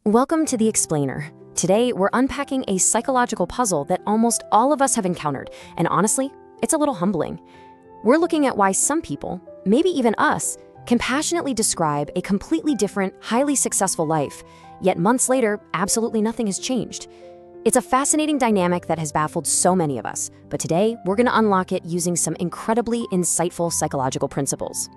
Welcome to The Explainer. Today, we're unpacking a psychological puzzle that almost all of us have encountered, and honestly, it's a little humbling. We're looking at why some people, maybe even us, can passionately describe a completely different, highly successful life, yet months later, absolutely nothing has changed. It's a fascinating dynamic that has baffled so many of us, but today, we're going to unlock it using some incredibly insightful psychological principles.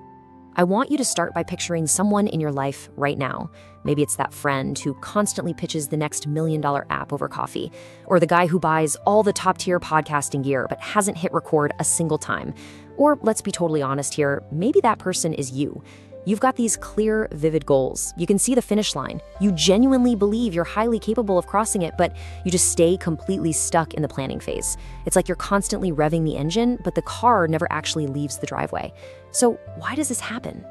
I want you to start by picturing someone in your life right now. Maybe it's that friend who constantly pitches the next $1 million app over coffee, or the guy who buys all the top-tier podcasting gear but hasn't hit record a single time. Or let's be totally honest here, maybe that person is you. You've got these clear, vivid goals. You can see the finish line. You genuinely believe you're highly capable of crossing it, but you just stay completely stuck in the planning phase. It's like you're constantly revving the engine, but the car never actually leaves the driveway. So why does this happen?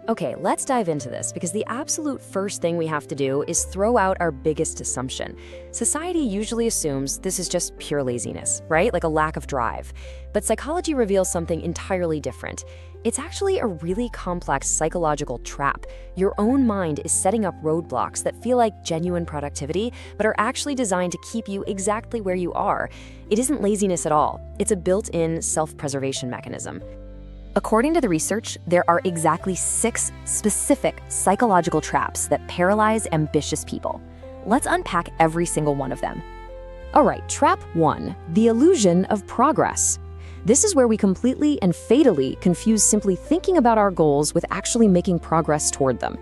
Okay, let's dive into this because the absolute first thing we have to do is throw out our biggest assumption. Society usually assumes this is just pure laziness, right? Like a lack of drive. But psychology reveals something entirely different. It's actually a really complex psychological trap. Your own mind is setting up roadblocks that feel like genuine productivity, but are actually designed to keep you exactly where you are. It isn't laziness at all. It's a built-in self-preservation mechanism. According to the research, there are exactly 6 specific psychological traps that paralyze ambitious people. Let's unpack every single one of them. All right, trap 1, the illusion of progress. This is where we completely and fatally confuse simply thinking about our goals with actually making progress toward them.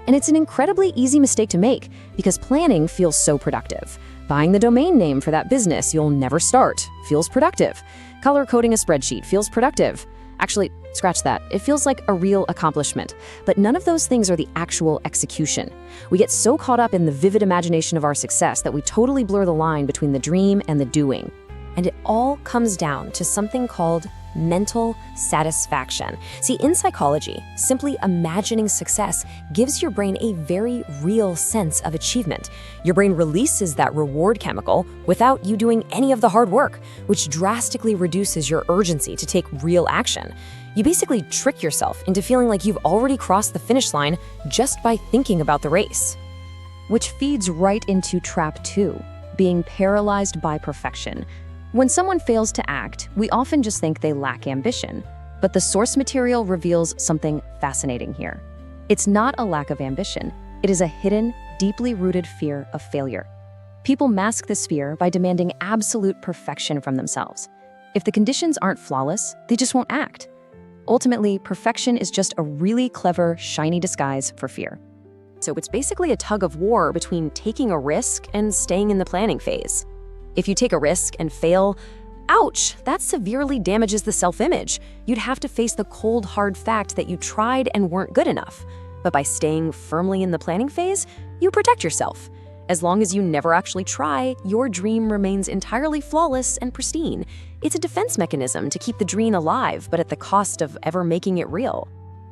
And it's an incredibly easy mistake to make because planning feels so productive. Buying the domain name for that business you'll never start feels productive. Color coding a spreadsheet feels productive. Actually, scratch that. It feels like a real accomplishment. But none of those things are the actual execution. We get so caught up in the vivid imagination of our success that we totally blur the line between the dream and the doing. And it all comes down to something called mental satisfaction. See, in psychology, simply imagining success gives your brain a very real sense of achievement. Your brain releases that reward chemical without you doing any of the hard work, which drastically reduces your urgency to take real action. You basically trick yourself into feeling like you've already crossed the finish line just by thinking about the race. Which feeds right into trap 2, being paralyzed by perfection. When someone fails to act, we often just think they lack ambition, but the source material reveals something fascinating here. It's not a lack of ambition. It is a hidden, deeply rooted fear of failure. People mask this fear by demanding absolute perfection from themselves. If the conditions aren't flawless, they just won't act. Ultimately, perfection is just a really clever, shiny disguise for fear. So it's basically a tug of war between taking a risk and staying in the planning phase. If you take a risk and fail, ouch, that severely damages the self-image. You'd have to face the cold, hard fact that you tried and weren't good enough. But by staying firmly in the planning phase, you protect yourself. As long as you never actually try, your dream remains entirely flawless and pristine. It's a defense mechanism to keep the dream alive, but at the cost of ever making it real.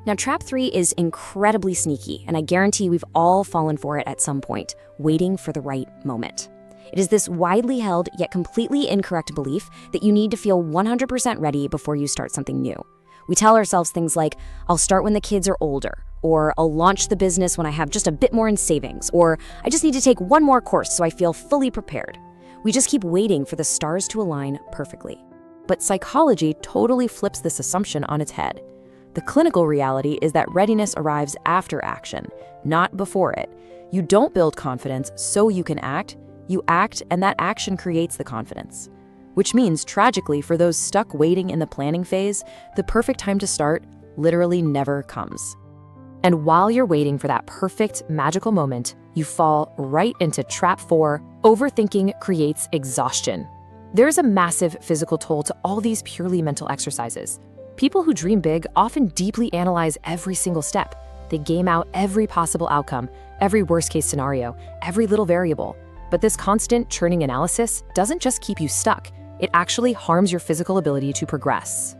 Now, trap 3 is incredibly sneaky, and I guarantee we've all fallen for it at some point, waiting for the right moment. It is this widely held yet completely incorrect belief that you need to feel 100% ready before you start something new. We tell ourselves things like, I'll start when the kids are older, or I'll launch the business when I have just a bit more in savings, or I just need to take one more course so I feel fully prepared. We just keep waiting for the stars to align perfectly. But psychology totally flips this assumption on its head. The clinical reality is that readiness arrives after action, not before it. You don't build confidence so you can act. You act, and that action creates the confidence. Which means, tragically, for those stuck waiting in the planning phase, the perfect time to start literally never comes. And while you're waiting for that perfect, magical moment, you fall right into trap 4, overthinking creates exhaustion. There's a massive physical toll to all these purely mental exercises. People who dream big often deeply analyze every single step. They game out every possible outcome, every worst-case scenario, every little variable. But this constant churning analysis doesn't just keep you stuck, it actually harms your physical ability to progress.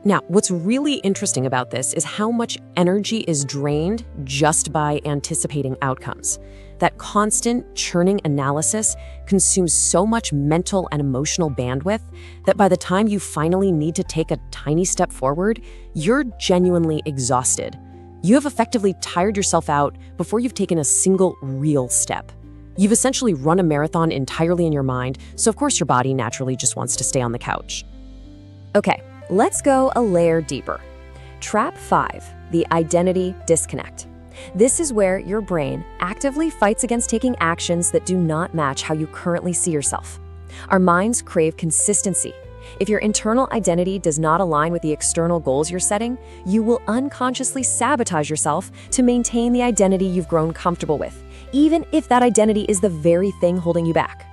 Now, what's really interesting about this is how much energy is drained just by anticipating outcomes. That constant churning analysis consumes so much mental and emotional bandwidth that by the time you finally need to take a tiny step forward, you're genuinely exhausted. You have effectively tired yourself out before you've taken a single real step. You've essentially run a marathon entirely in your mind, so of course your body naturally just wants to stay on the couch. Okay, let's go a layer deeper. Trap 5, the identity disconnect. This is where your brain actively fights against taking actions that do not match how you currently see yourself. Our minds crave consistency. If your internal identity does not align with the external goals you're setting, you will unconsciously sabotage yourself to maintain the identity you've grown comfortable with, even if that identity is the very thing holding you back.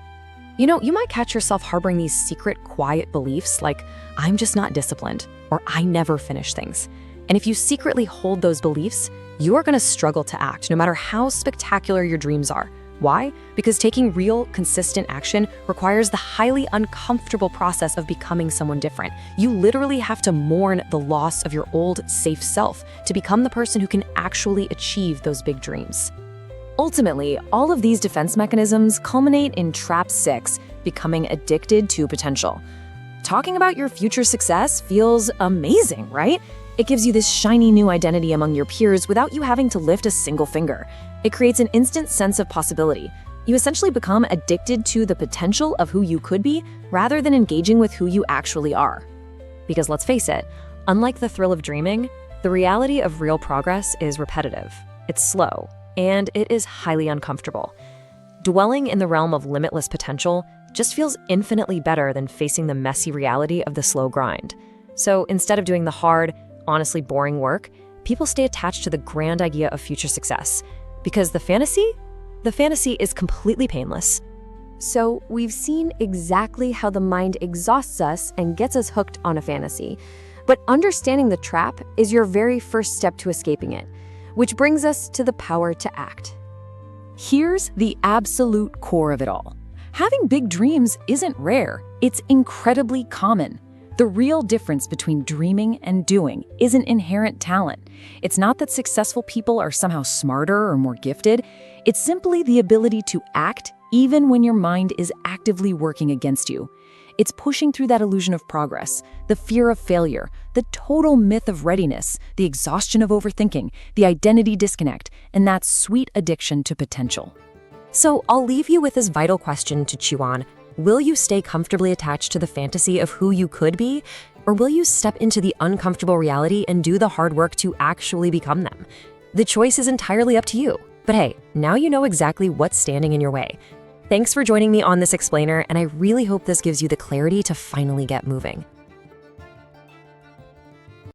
You might catch yourself harboring these secret, quiet beliefs like, I'm just not disciplined, or I never finish things. And if you secretly hold those beliefs, you are going to struggle to act no matter how spectacular your dreams are. Why? Because taking real, consistent action requires the highly uncomfortable process of becoming someone different. You literally have to mourn the loss of your old, safe self to become the person who can actually achieve those big dreams. Ultimately, all of these defense mechanisms culminate in Trap 6, becoming addicted to potential. Talking about your future success feels amazing, right? It gives you this shiny new identity among your peers without you having to lift a single finger. It creates an instant sense of possibility. You essentially become addicted to the potential of who you could be rather than engaging with who you actually are. Because let's face it, unlike the thrill of dreaming, the reality of real progress is repetitive. It's slow, and it is highly uncomfortable. Dwelling in the realm of limitless potential just feels infinitely better than facing the messy reality of the slow grind. So instead of doing the hard, honestly boring work, people stay attached to the grand idea of future success. Because the fantasy is completely painless. So we've seen exactly how the mind exhausts us and gets us hooked on a fantasy. But understanding the trap is your very first step to escaping it, which brings us to the power to act. Here's the absolute core of it all. Having big dreams isn't rare, it's incredibly common. The real difference between dreaming and doing isn't inherent talent. It's not that successful people are somehow smarter or more gifted. It's simply the ability to act even when your mind is actively working against you. It's pushing through that illusion of progress, the fear of failure, the total myth of readiness, the exhaustion of overthinking, the identity disconnect, and that sweet addiction to potential. So I'll leave you with this vital question to chew on. Will you stay comfortably attached to the fantasy of who you could be? Or will you step into the uncomfortable reality and do the hard work to actually become them? The choice is entirely up to you. But hey, now you know exactly what's standing in your way. Thanks for joining me on this explainer, and I really hope this gives you the clarity to finally get moving.